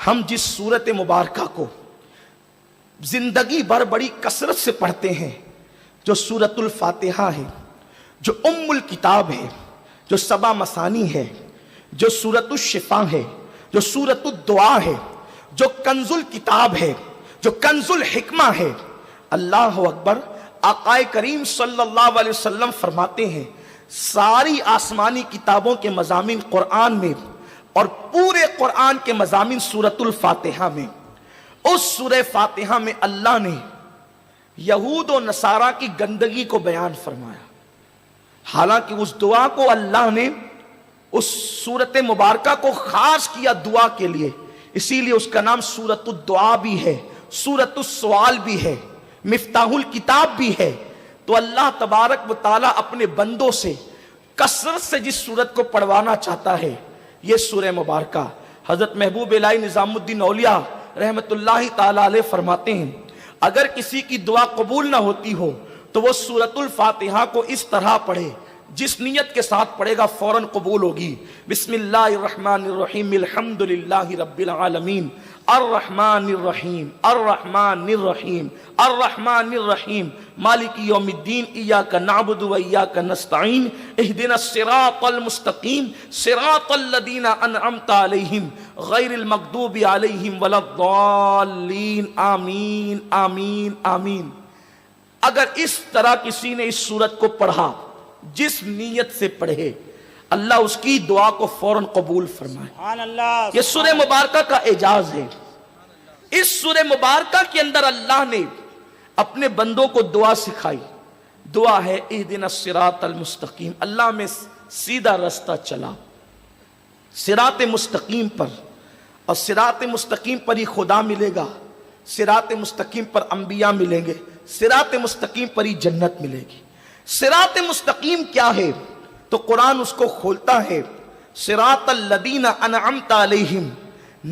ہم جس سورت مبارکہ کو زندگی بھر بڑی کثرت سے پڑھتے ہیں، جو سورت الفاتحہ ہے، جو ام الکتاب ہے، جو سبع مثانی ہے، جو سورت الشفا ہے، جو سورت الدعا ہے، جو کنز الکتاب ہے، جو کنز الحکمہ ہے، اللہ اکبر، آقا کریم صلی اللہ علیہ وسلم فرماتے ہیں ساری آسمانی کتابوں کے مضامین قرآن میں اور پورے قرآن کے مضامین سورت الفاتحہ میں۔ اس سورہ فاتحہ میں اللہ نے یہود و نصارہ کی گندگی کو بیان فرمایا، حالانکہ اس دعا کو اللہ نے اس سورت مبارکہ کو خاص کیا دعا کے لیے، اسی لیے اس کا نام سورت الدعا بھی ہے، سورت السوال بھی ہے، مفتاح الکتاب بھی ہے۔ تو اللہ تبارک و تعالیٰ اپنے بندوں سے کثرت سے جس سورت کو پڑھوانا چاہتا ہے یہ سورہ مبارکہ۔ حضرت محبوب الہی نظام الدین اولیاء رحمت اللہ تعالیٰ علیہ فرماتے ہیں اگر کسی کی دعا قبول نہ ہوتی ہو تو وہ سورت الفاتحہ کو اس طرح پڑھے، جس نیت کے ساتھ پڑھے گا فوراً قبول ہوگی۔ بسم اللہ الرحمن الرحیم، الحمدللہ رب العالمین، الرحمن الرحیم، الرحمن الرحیم، الرحمن الرحیم، مالک یوم الدین، ایاک نعبد و ایاک نستعین، اہدنا الصراط المستقیم، صراط الذین انعمت علیہم غیر المغضوب علیہم ولا الضالین، آمین آمین آمین۔ اگر اس طرح کسی نے اس سورت کو پڑھا جس نیت سے پڑھے، اللہ اس کی دعا کو فوراً قبول فرمائے۔ سبحان اللہ۔ یہ سورہ مبارکہ کا اعجاز ہے۔ اس سورہ مبارکہ کے اندر اللہ نے اپنے بندوں کو دعا سکھائی۔ دعا ہے اہدنا الصراط المستقیم، اللہ میں سیدھا رستہ چلا، صراط مستقیم پر، اور صراط مستقیم پر ہی خدا ملے گا، صراط مستقیم پر انبیاء ملیں گے، صراط مستقیم پر ہی جنت ملے گی۔ صراط مستقیم کیا ہے تو قرآن اس کو کھولتا ہے، صراط الذین انعمت علیہم،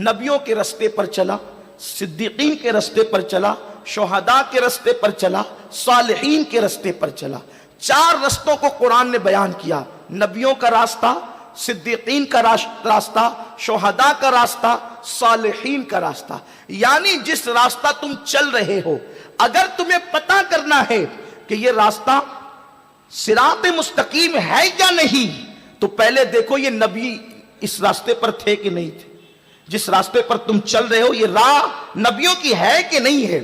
نبیوں کے رستے پر چلا، صدیقین کے رستے پر چلا، شہداء کے رستے پر چلا، صالحین کے رستے پر چلا۔ چار رستوں کو قرآن نے بیان کیا، نبیوں کا راستہ، صدیقین کا راستہ، شہداء کا راستہ، صالحین کا راستہ۔ یعنی جس راستہ تم چل رہے ہو، اگر تمہیں پتہ کرنا ہے کہ یہ راستہ صراط مستقیم ہے یا نہیں تو پہلے دیکھو یہ نبی اس راستے پر تھے کہ نہیں تھے، جس راستے پر تم چل رہے ہو یہ راہ نبیوں کی ہے کہ نہیں ہے،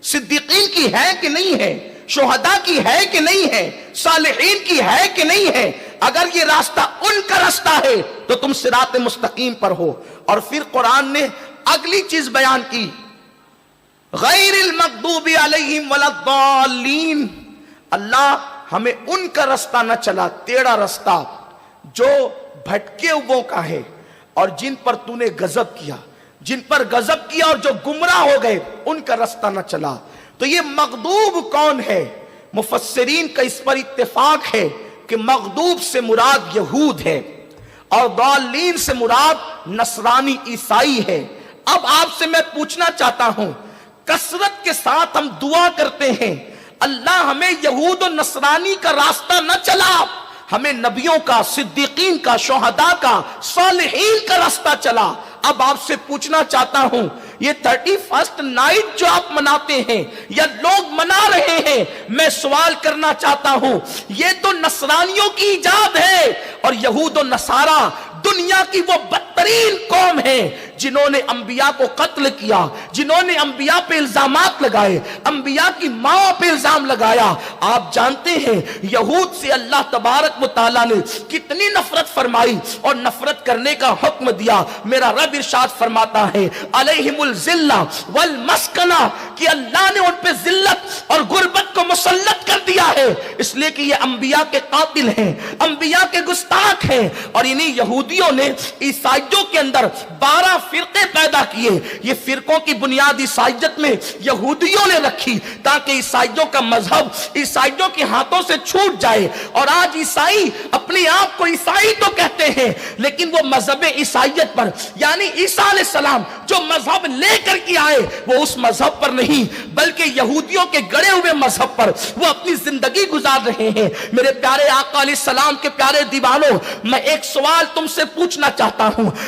صدیقین کی ہے کہ نہیں ہے، شہداء کی ہے کہ نہیں ہے، صالحین کی ہے کہ نہیں ہے۔ اگر یہ راستہ ان کا راستہ ہے تو تم صراط مستقیم پر ہو۔ اور پھر قرآن نے اگلی چیز بیان کی، غیر المغضوب علیہم ولا الضالین، اللہ ہمیں ان کا رستہ نہ چلا، ٹیڑھا رستہ جو بھٹکے ہوئوں کا ہے اور جن پر تو نے غضب کیا، جن پر غضب کیا اور جو گمراہ ہو گئے ان کا رستہ نہ چلا۔ تو یہ مغضوب کون ہے؟ مفسرین کا اس پر اتفاق ہے کہ مغضوب سے مراد یہود ہے اور ضالین سے مراد نصرانی عیسائی ہے۔ اب آپ سے میں پوچھنا چاہتا ہوں، کثرت کے ساتھ ہم دعا کرتے ہیں اللہ ہمیں یہود و نصرانی کا راستہ نہ چلا، ہمیں نبیوں کا، صدیقین کا، شہداء کا، صالحین کا راستہ چلا۔ اب آپ سے پوچھنا چاہتا ہوں، یہ 31 نائٹ جو آپ مناتے ہیں یا لوگ منا رہے ہیں، میں سوال کرنا چاہتا ہوں، یہ تو نصرانیوں کی ایجاد ہے، اور یہود و نصارہ دنیا کی وہ بدترین قوم ہے جنہوں نے انبیاء کو قتل کیا، جنہوں نے انبیاء پہ الزامات لگائے، انبیاء کی ماں پہ الزام لگایا۔ آپ جانتے ہیں یہود سے اللہ تبارک و تعالیٰ نے کتنی نفرت فرمائی اور نفرت کرنے کا حکم دیا۔ میرا رب ارشاد فرماتا ہے علیہم الذلہ والمسکنہ، کہ اللہ نے ان پہ ذلت اور غربت کو مسلط کر دیا ہے، اس لیے کہ یہ انبیاء کے قاتل ہیں، انبیاء کے گستاخ ہیں۔ اور انہی یہودیوں نے عیسائیوں کے اندر 12 فرقے پیدا کیے۔ یہ فرقوں کی بنیاد عیسائیت میں یہودیوں نے رکھی تاکہ عیسائیوں کا مذہب عیسائیوں کے ہاتھوں سے چھوٹ جائے۔ اور آج عیسائی اپنے آپ کو عیسائی تو کہتے ہیں لیکن وہ مذہب عیسائیت پر، یعنی عیسیٰ علیہ السلام جو مذہب لے کر کے آئے وہ اس مذہب پر نہیں بلکہ یہودیوں کے گڑے ہوئے مذہب پر وہ اپنی زندگی گزار رہے ہیں۔ میرے پیارے آقا علیہ السلام کے پیارے دیوانوں، میں ایک سوال تم سے پوچھنا چاہتا ہوں،